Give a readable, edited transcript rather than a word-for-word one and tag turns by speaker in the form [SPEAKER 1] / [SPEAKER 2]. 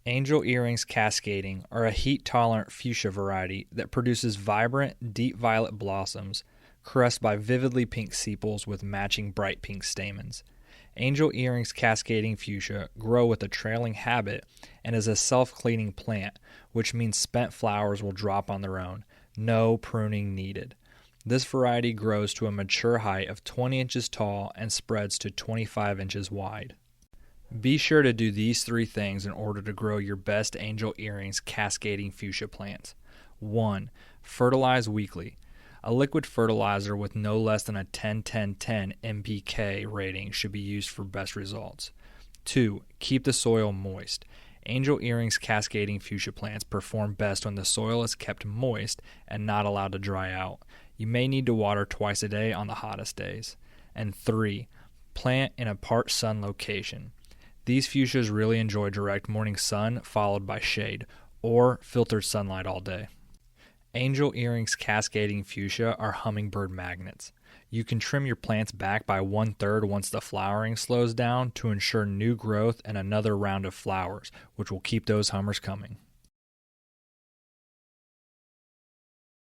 [SPEAKER 1] Angel Earrings Cascading are a heat-tolerant fuchsia variety that produces vibrant, deep violet blossoms caressed by vividly pink sepals with matching bright pink stamens. Angel Earrings Cascading Fuchsia grow with a trailing habit and is a self-cleaning plant, which means spent flowers will drop on their own. No pruning needed. This variety grows to a mature height of 20 inches tall and spreads to 25 inches wide. Be sure to do these 3 things in order to grow your best Angel Earrings Cascading Fuchsia plants. 1. Fertilize weekly. A liquid fertilizer with no less than a 10-10-10 NPK rating should be used for best results. 2. Keep the soil moist. Angel Earrings Cascading Fuchsia plants perform best when the soil is kept moist and not allowed to dry out. You may need to water twice a day on the hottest days. And 3. Plant in a part sun location. These fuchsias really enjoy direct morning sun followed by shade, or filtered sunlight all day. Angel Earrings Cascading Fuchsia are hummingbird magnets. You can trim your plants back by 1/3 once the flowering slows down to ensure new growth and another round of flowers, which will keep those hummers coming.